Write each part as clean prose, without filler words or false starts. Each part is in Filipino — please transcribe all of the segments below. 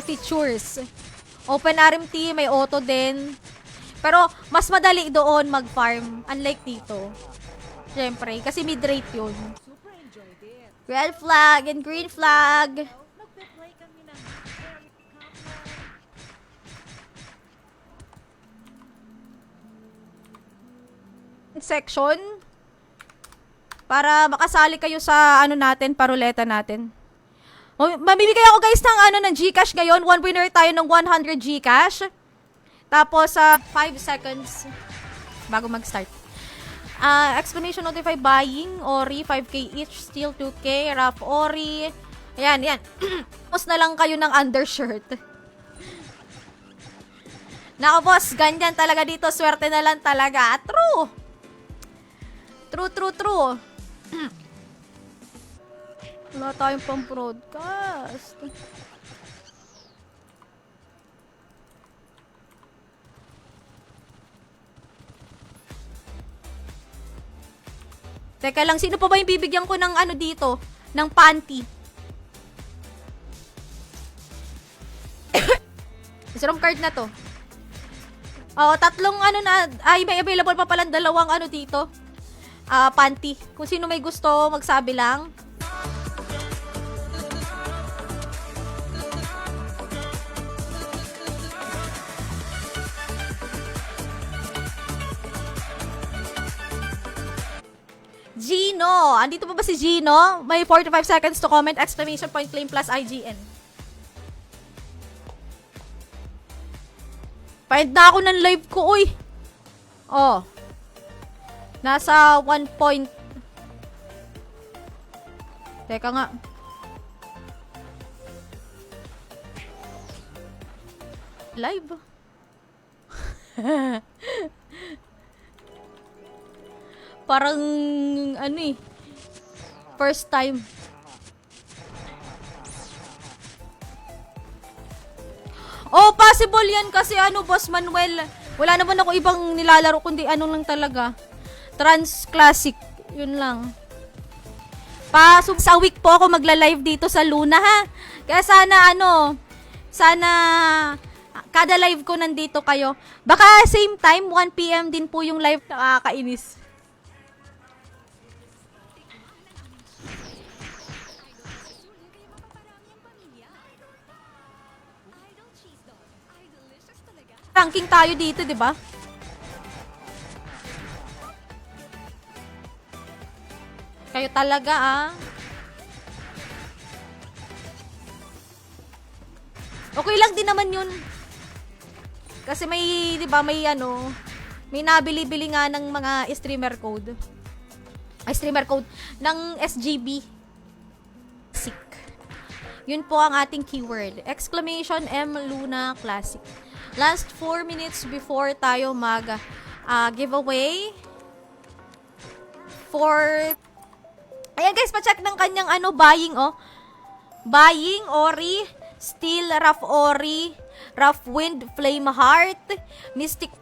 features. Open RMT, may auto din. Pero, mas madali doon mag-farm. Unlike dito. Siyempre, kasi mid-rate yun. Red flag and green flag. Section. Para makasali kayo sa ano natin, paruleta natin. Mamimigay ako guys ng ano ng GCash ngayon. One winner tayo ng 100 GCash. Tapos 5 seconds bago mag-start. Exclamation notify buying, Ori, 5k each, steel 2k, rough Ori. Ayan, yan. Tapos na lang kayo ng undershirt. Nako boss, ganyan talaga dito. Swerte na lang talaga. True. True. Wala tayong pang-broadcast. Teka lang, sino pa ba yung bibigyan ko ng ano dito? Ng panty? Isang card na to. Tatlong ano na, may available pa palang dalawang ano dito. Panty. Kung sino may gusto, magsabi lang. Gino! Andito pa ba si Gino? May 45 seconds to comment, exclamation point, claim plus IGN. Paid na ako ng live ko, uy! Nasa 1 point. Teka nga. Live? Parang, ano first time. Possible yan kasi Boss Manuel. Wala naman ako ibang nilalaro kundi lang talaga. Trans Classic. Yun lang. Sa week po ako magla-live dito sa Luna, ha? Kaya sana kada live ko nandito kayo. Baka same time, 1 PM din po yung live. Nakakainis. Ranking tayo dito, 'di ba? Kayo talaga, Okay lang din naman 'yun. Kasi may, 'di ba, may nabili-bili nga ng mga streamer code. Streamer code ng SGB. Sick. Yun po ang ating keyword. Exclamation M Luna Classic. Last 4 minutes before tayo mag giveaway for ayan guys, pa-check ng kanyang buying buying Ori, Steel, Rough Ori, Rough Wind, Flame Heart, Mystic.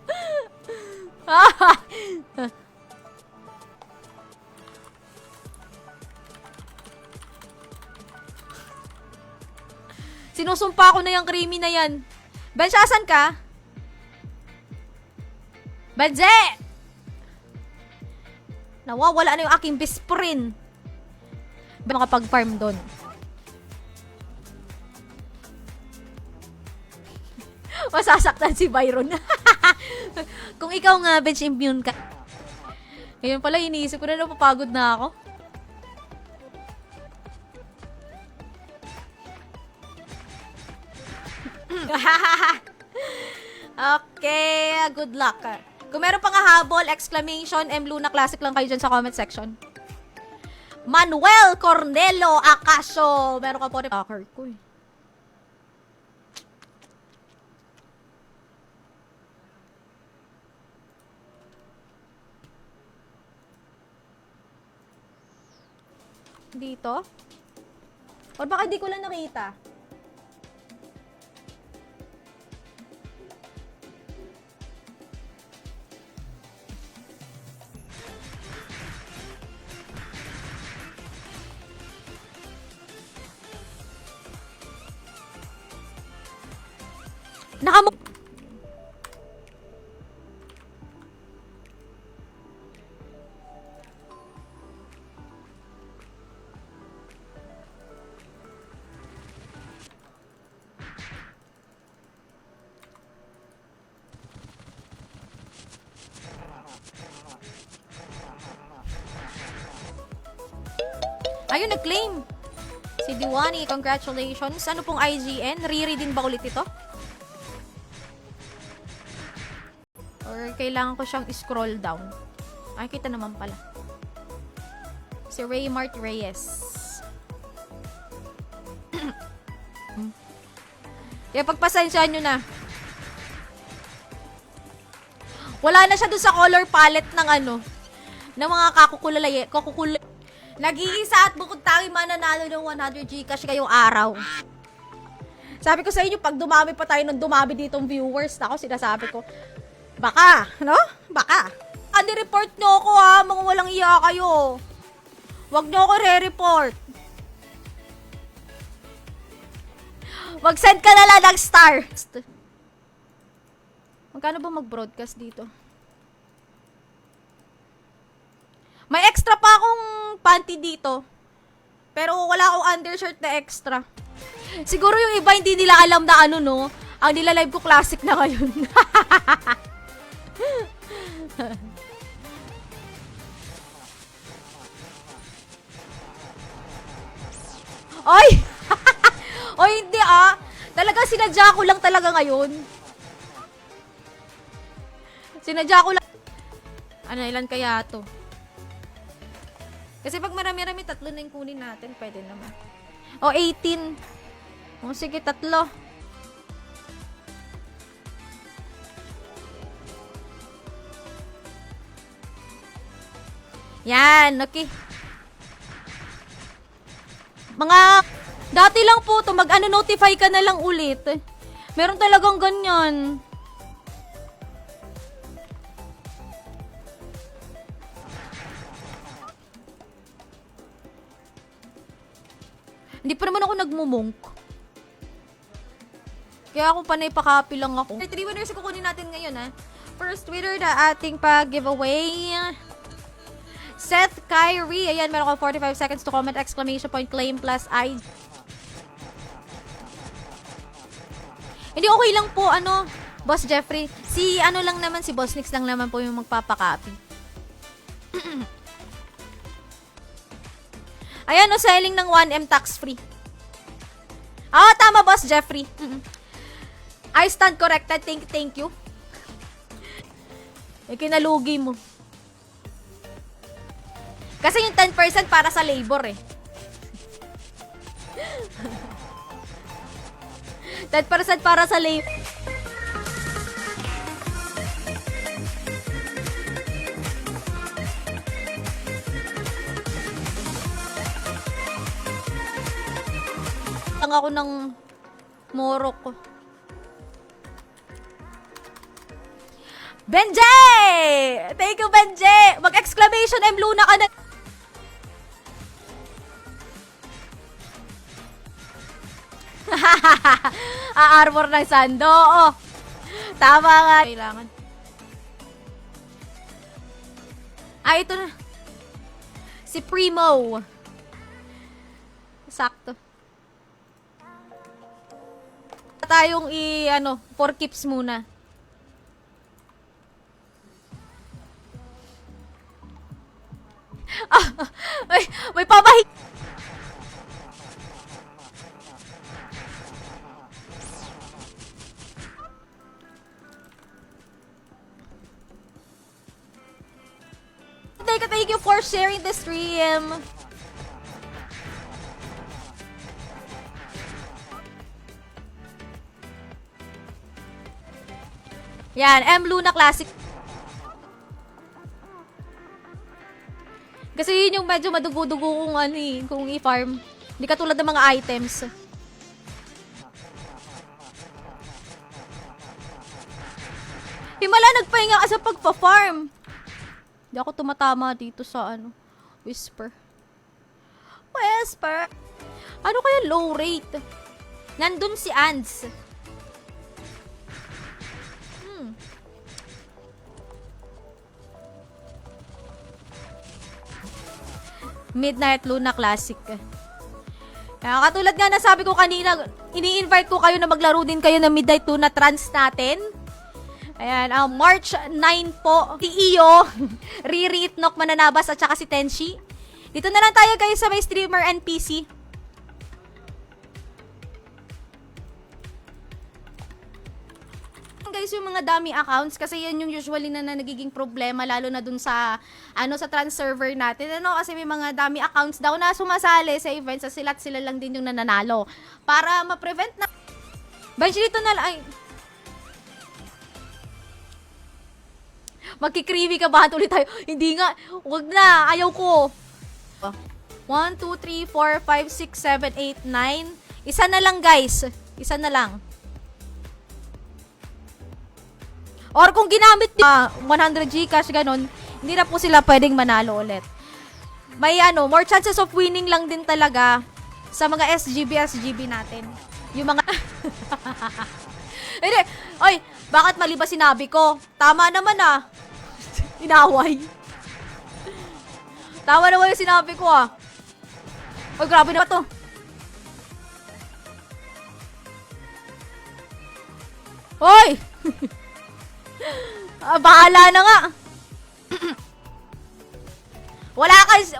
Sinusumpa ko na yung creamy na yan. Bench, asan ka? Benje! Nawawala na yung aking bisprin. Makapag-farm doon. Masasaktan si Byron. Kung ikaw nga, bench immune ka. Ngayon pala, iniisip ko na napapagod na ako. Okay, good luck. Kung meron pang habol, exclamation, M Luna Classic lang kayo dyan sa comment section. Manuel Cornelo Acacio. Meron ka po rin hacker ko Dito? Or baka di ko lang nakita? Nakamu... Ayun, nag-claim. Si Diwani, congratulations. Ano pong IGN? Riri din ba ulit ito? Or kailangan ko siyang scroll down? Ay, kita naman pala. Si Raymart Reyes. Kaya pagpasensyaan nyo na. Wala na siya dun sa color palette ng ano, ng mga kakukulay. Nag-iisa at bukod tangi mananalo ng 100 Gcash ngayong araw. Sabi ko sa inyo, pag dumami pa tayo ng dumami ditong viewers, ako sinasabi ko, baka, no? Baka. Report nyo ako ha, mga walang iya kayo. Wag nyo ako re-report. Mag-send ka na lang ng star. Magkano ba mag-broadcast dito? May extra pa akong panty dito. Pero wala akong undershirt na extra. Siguro yung iba hindi nila alam na ano, no? Ang nila-live ko classic na ngayon. Oy! Oy, hindi ah. Talaga sinadya ko lang talaga ngayon. Sinadya ko lang. Ano, ilan kaya to? Kasi pag marami-rami, tatlo na yung kunin natin. Pwede naman. O, 18. O, sige, tatlo. Yan, okay. Mga, dati lang po to, mag-notify ka na lang ulit. Meron talagang ganyan. Hindi pa naman ako nagmumonk. Kaya ako panay pa-copy lang ako. 3 winners kukunin natin ngayon ha. First winner na ating pag-giveaway. Seth Kyrie. Ayan, meron ko 45 seconds to comment. Exclamation point, claim plus I. Hindi, okay lang po, ano, Boss Jeffrey. Si, ano lang naman, si Boss Nix lang naman po yung magpapakopy. Ayan, no, selling ng 1M tax-free. Ah, tama, Boss Jeffrey. I stand corrected. Thank you. Eh, kinalugi mo. Kasi yung 10% para sa labor eh. 10% para sa labor. Lang ako ng Morocco. Benje! Thank you, Benje! Mag-exclamation M Luna ka na. Armor ng sando. Oo. Tama nga. Kailangan. Ah, ito na. Si Primo. Sakto. Tayong for keeps muna. Ah, may pabahi. Thank you for sharing the stream. Yan, M Luna Classic. Kasi yun yung medyo madugo-dugo kung kung i-farm. Hindi katulad ng mga items. Himala, nagpahinga ka sa pagpa-farm. Hindi ako tumatama dito sa Whisper. Whisper. Ano kaya low rate? Nandun si Ants. Midnight Luna Classic. Kaya katulad nga na sabi ko kanina, ini-invite ko kayo na maglaro din kayo ng Midnight Luna Trans natin. Ayan, March 9 po. Si Iyo, Riri Itnok Mananabas at saka si Tenshi. Dito na lang tayo guys sa may streamer and PC. Guys, yung mga dummy accounts kasi yan yung usually na nagiging problema lalo na dun sa sa trans server natin kasi may mga dummy accounts daw na sumasali sa events sa sila lang din yung nananalo para ma-prevent na Bench dito na ay magki-creepy ka ba ulit tayo? Hindi nga, wag na, ayaw ko. 1 2 3 4 5 6 7 8 9 isa na lang guys, isa na lang. Or kung ginamit 100 Gcash ganon, hindi na po sila pwedeng manalo ulit. May more chances of winning lang din talaga sa mga SGB natin. Yung mga Hindi, oy, bakit mali ba sinabi ko? Tama naman Inaway. Tama naman yung sinabi ko Oy, grabe na ba to? Oy! Bahala na nga.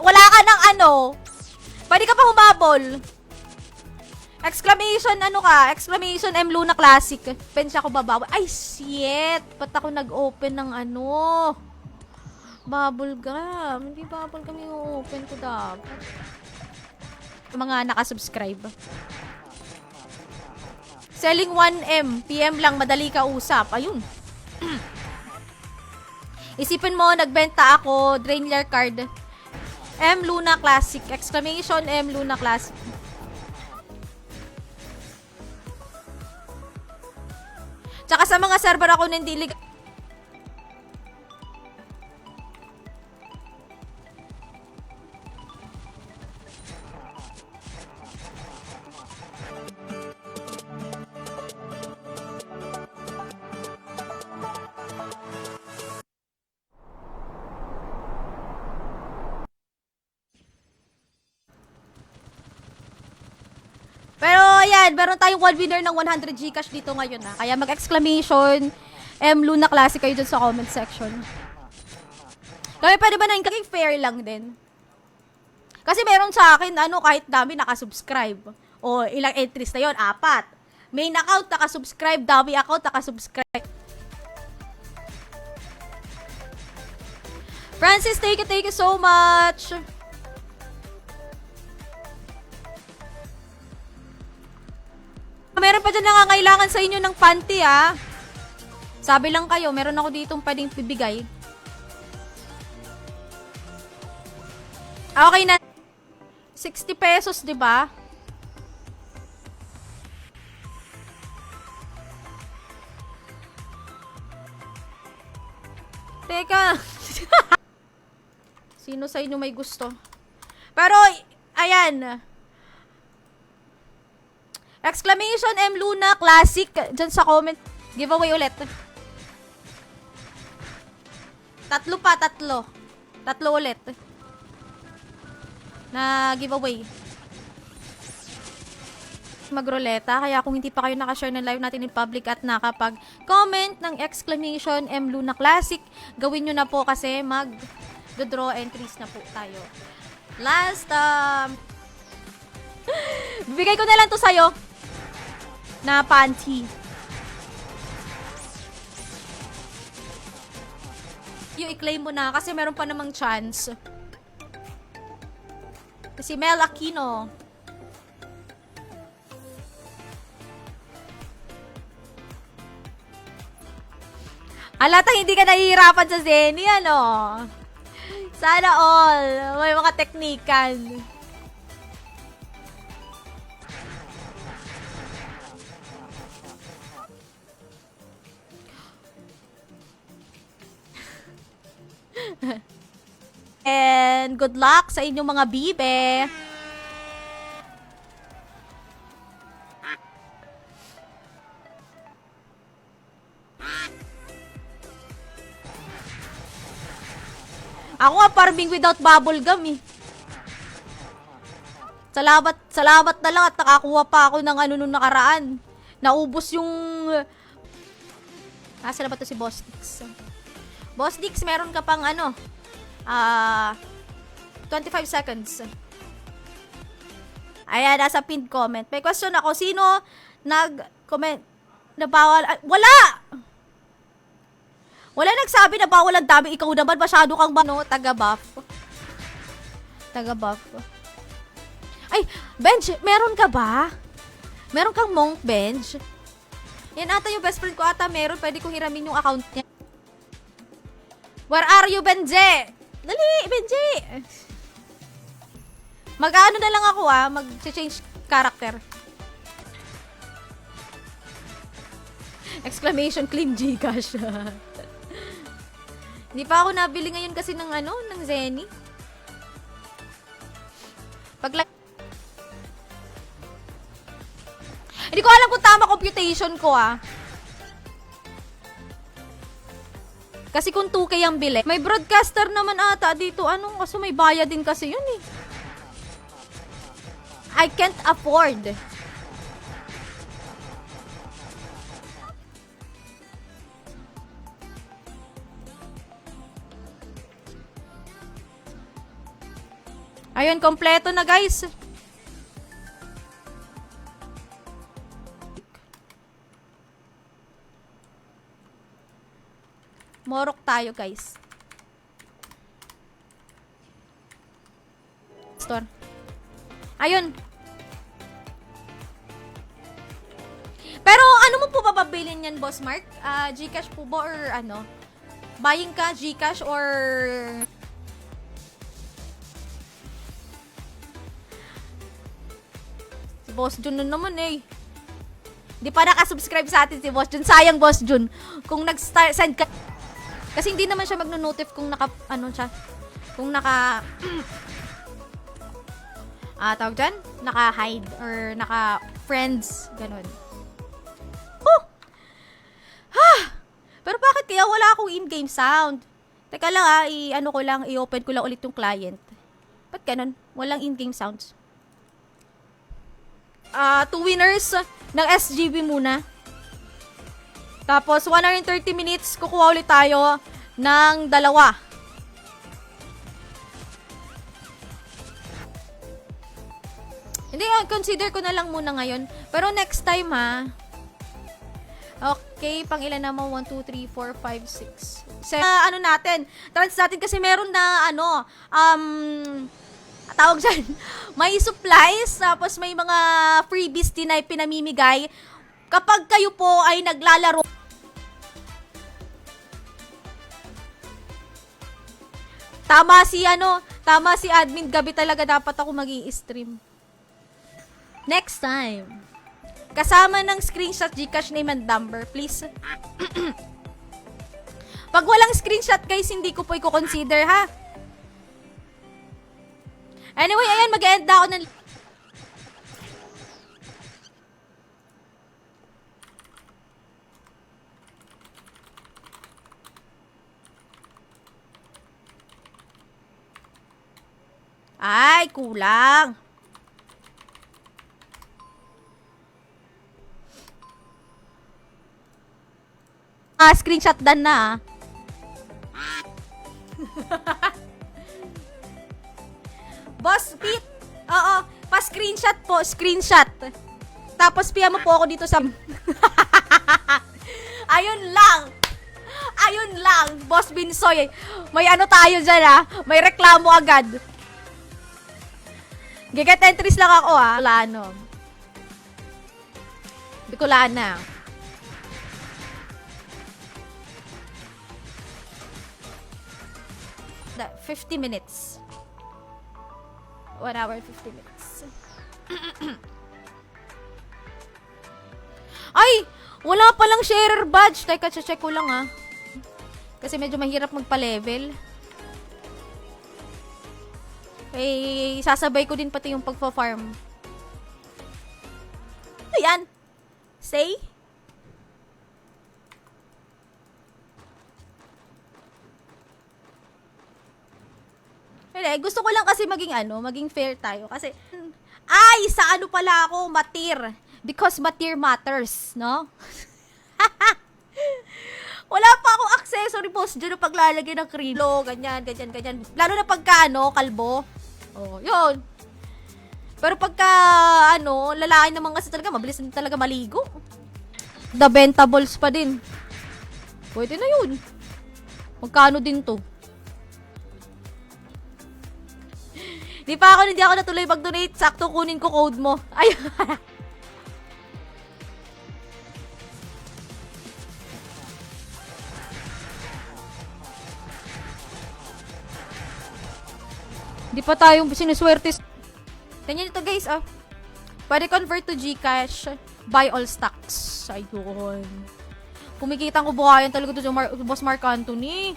wala ka ng Pwede ka pa humabol. Exclamation Exclamation M Luna Classic. Pensya ko babawa. Ay, shit. Ba't ako nag-open ng bubble gum. Hindi bubble gum yung open ko dapat. Mga nakasubscribe. Selling 1M. PM lang, madali ka usap. Ayun. Isipin mo, nagbenta ako, Drainlair card. M Luna Classic. Exclamation M Luna Classic. Tsaka sa mga server ako na hindi legal. Pero ayan, meron tayong one winner ng 100 Gcash dito ngayon Kaya mag-exclamation M Luna Classic kayo dun sa comment section. Kaya pwede ba na yung fair lang din? Kasi meron sa akin, kahit dami nakasubscribe. O ilang entries na yun? 4. Main account nakasubscribe, dami account nakasubscribe. Francis, thank you so much. Meron pa dyan nangangailangan sa inyo ng panty Sabi lang kayo, meron ako ditong pwedeng bibigay. Okay na. 60 pesos, di ba? Teka. Sino sa inyo may gusto? Pero, ayan. Exclamation M Luna Classic dyan sa comment. Giveaway ulit. 3 pa. 3 ulit. Na giveaway. Magroleta. Kaya kung hindi pa kayo nakashare ng live natin in public at nakapag-comment ng exclamation M Luna Classic, gawin nyo na po kasi mag-draw entries na po tayo. Last, bibigay ko na lang to sa'yo. Na panty. Yung i-claim mo na kasi meron pa namang chance. Si Mel Aquino. Alatang hindi ka nahihirapan sa Zenny, Sana all. May mga teknikan. And good luck sa inyong mga bibe. Ako nga farming without bubble gum Salamat na lang at nakakuha pa ako ng ano nung nakaraan. Naubos yung... Asa na ba to si Boss Dix? Boss Dix, meron ka pang ano? 25 seconds. Ayan, nasa pinned comment. May question ako, sino nag-comment na bawal? Wala! Wala nagsabi na bawal ang dami. Ikaw naman, masyado kang taga-buff. Taga-buff. Ay, Bench, meron ka ba? Meron kang monk, Bench? Yan ata yung best friend ko ata meron. Pwede kong hiramin yung account niya. Where are you, Benje? Dali, Benje! Mag-ano na lang ako mag-change character. Exclamation claim Gcash. Hindi pa ako nabili ngayon kasi ng ng Zenny. Hindi ko alam kung tama computation ko Kasi kung 2K ang bili. May broadcaster naman ata dito. Kaso may bayad din kasi yun I can't afford. Ayun, kompleto na guys. Morok tayo guys. Store. Ayun. Pero ano mo po bababilin yan, Boss Mark? Gcash po ba or ano? Buying ka, Gcash or... Si Boss Jun na naman Hindi pa nakasubscribe sa atin si Boss Jun. Sayang, Boss Jun. Kung nag-send ka... Kasi hindi naman siya magno-notif kung siya. Kung tawag dyan? Naka-hide or naka-friends. Ganun. Pero bakit kaya wala akong in-game sound? Teka lang i-open ko lang ulit yung client. Ba't ganun? Walang in-game sounds. 2 winners ng SGB muna. Tapos 1 hour and 30 minutes, kukuha ulit tayo ng 2. Hindi, consider ko na lang muna ngayon. Pero next time Okay, pang ilan naman? 1, 2, 3, 4, 5, 6. Natin? Trans natin kasi meron na tawag dyan, may supplies, tapos may mga freebies din na pinamimigay. Kapag kayo po ay naglalaro, tama si admin, gabi talaga dapat ako magi-stream. Next time. Kasama ng screenshot Gcash name and number, please. Pag walang screenshot, guys, hindi ko po i-consider, ha? Anyway, ayan, mag-end na ako ng... Ay, kulang. Screenshot done na. Boss Pete. Oo, pa-screenshot po, screenshot. Tapos piya mo po ako dito sa Ayun lang, Boss Binsoy. May tayo dyan May reklamo agad. Giget entries lang ako Wala Bicolana. 50 minutes. 1 hour, 50 minutes. Ay! Wala palang sharer badge. Teka, check ko lang Kasi medyo mahirap magpa-level. Sasabay ko din pati yung pagpa-farm. Ayan. Say. Gusto ko lang kasi maging fair tayo. Kasi, Ay, sa ano pala ako, matir. Because matir matters, no? Wala pa akong accessory boss dyan na paglalagay ng krilo, ganyan. Lalo na pagka, kalbo. Oh, yun. Pero pagka, lalaki naman kasi talaga, mabilis na talaga maligo. The Ventables pa din. Pwede na yun. Magkano din to? Hindi ako natuloy mag-donate. Sakto kunin ko code mo. Ay. Hindi pa tayong sinuswerte. Ganyan ito guys, Pwede convert to GCash. Buy all stocks. Ayun. Kumikita ko buhayan talaga to sa Boss Mark Anthony.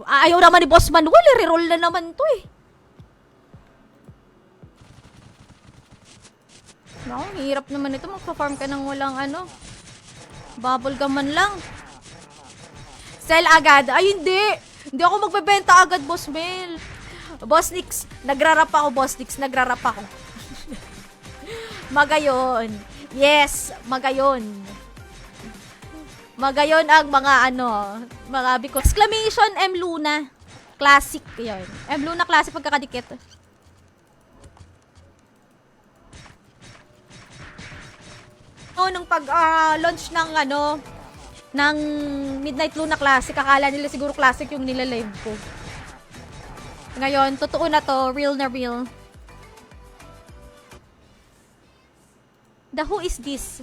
Ayaw naman ni Boss Manuel, reroll na naman to eh. No, hirap naman ito. Magpa-farm ka ng walang bubble gum man lang. Sell agad. Ay, hindi. Hindi ako magbebenta agad, Boss Mel. Boss Nix, nagrarap ako, Boss Nix. Nagrarap ako. Magayon. Yes, magayon. Magayon ang mga because exclamation M Luna. Classic 'yon. M Luna classic pagkakadikit. Nung pag-launch ng ng Midnight Luna Classic, akala nila siguro classic yung nila-live ko. Ngayon, totoo na to, real na real. The who is this?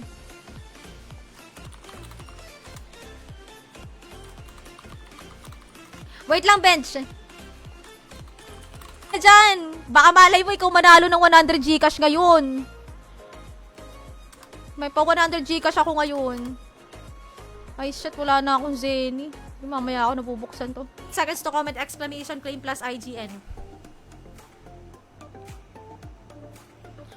Wait lang, Bench. Diyan, baka malay mo ikaw manalo ng 100 Gcash ngayon. May pa 100 Gcash ako ngayon. Ay shit, wala na akong Zenny. Mamaya ako nabubuksan to. Seconds to comment, exclamation, claim plus IGN.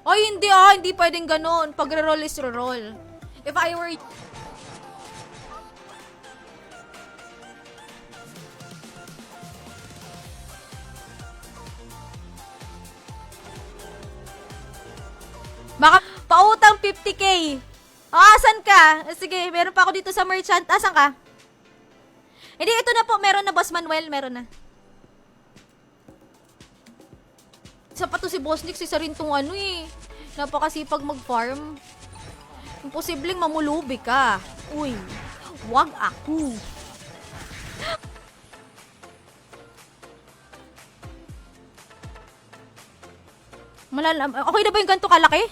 Ay, hindi pwedeng ganun. Pag re-roll is re-roll. If I were... Baka pautang 50k. Asan ka? Sige, meron pa ako dito sa merchant. Asan ka? Hindi, ito na po. Meron na, Boss Manuel. Meron na. Isa pa to si Boss Nix. Isa rin tong napakasipag mag-farm. Imposibleng mamulubi ka. Uy, wag ako. Okay na ba yung ganito kalaki?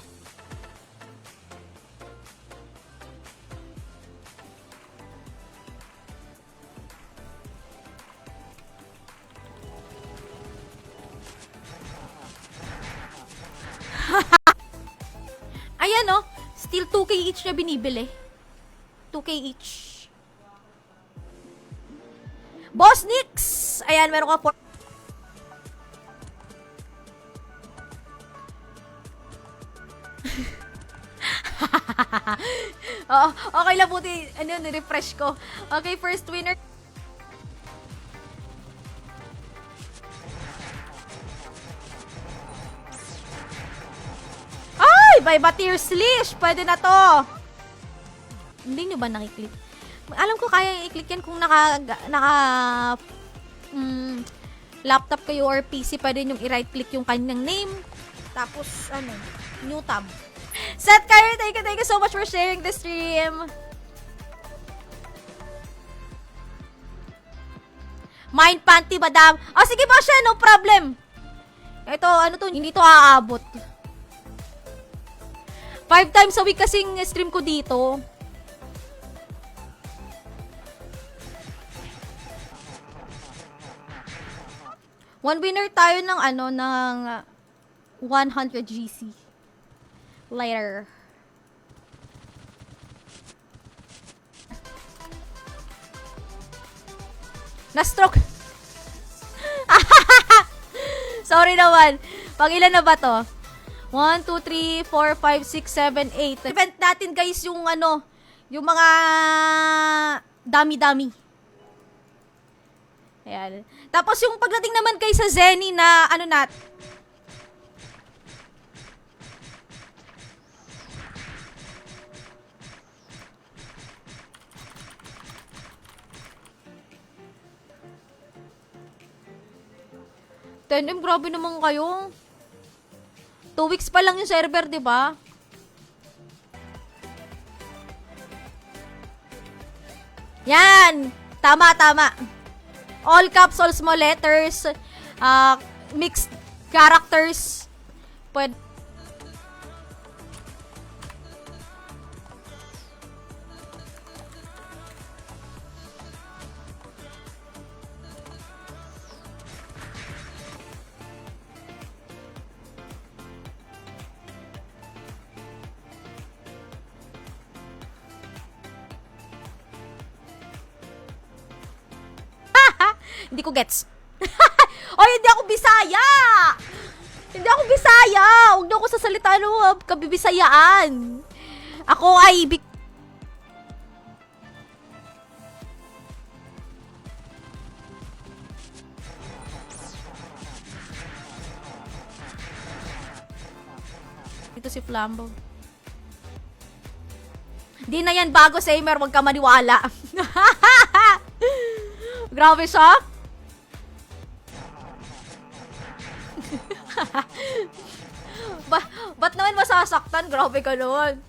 Ayan still 2k each na binibili. 2k each. Boss Nix! Ayan, meron ka Oo, okay lang buti. Refresh ko. Okay, first winner. Ay, by Batir Slish. Pwede na to. Hindi nyo ba nakiklik? Alam ko kaya i-click yan kung laptop kayo or PC. Pwede nyo i-right click yung kanyang name. Tapos, new tab. Seth Kyrie, thank you so much for sharing the stream. Mind panty, madam. Sige ba siya, no problem. Ito, hindi to aabot. 5 times a week kasing stream ko dito. One winner tayo ng ng 100 GC. Later. Na-stroke. Sorry naman. Pang ilan na ba to? 1, 2, 3, 4, 5, 6, 7, 8. Event natin guys yung ano, yung mga dami-dami. Ayan. Tapos yung pagdating naman kay sa Zenny na ano nat. Tenem, grabe naman kayo. 2 weeks pa lang yung server, di ba? Yan! Tama, tama. All caps, all small letters, mixed characters. Pwede. Hindi ko gets. Oy, hindi ako Bisaya! Hindi ako Bisaya! Huwag niyo ako sasalitaan o kabibisayaan. Ako ay Ito si Flambo. Di na yan bago, Samer. Huwag ka maniwala. Grabe siya. Ba't naman masasaktan? Grabe ka naman.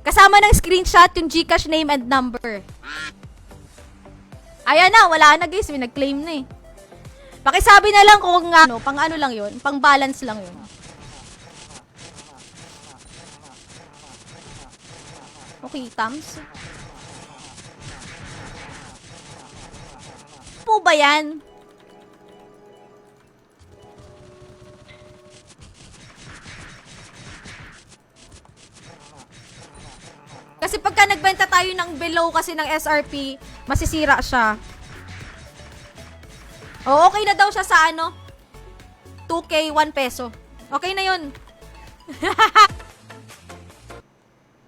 Kasama ng screenshot yung GCash name and number. Ayan na, wala na guys. May nag-claim na eh. Pakisabi na lang kung ano, pang ano lang yun. Pang balance lang yun. Okay, Tams. Po ba yan? Kasi pagka nagbenta tayo ng below kasi ng SRP, masisira siya. O, okay na daw siya sa ano? 2K, 1 peso. Okay na yun.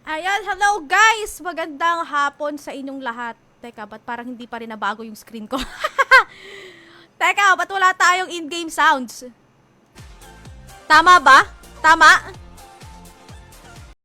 Ayan, hello guys! Magandang hapon sa inyong lahat. Teka, ba't parang hindi pa rin nabago yung screen ko? Teka, ba't wala tayong in-game sounds? Tama ba? Tama?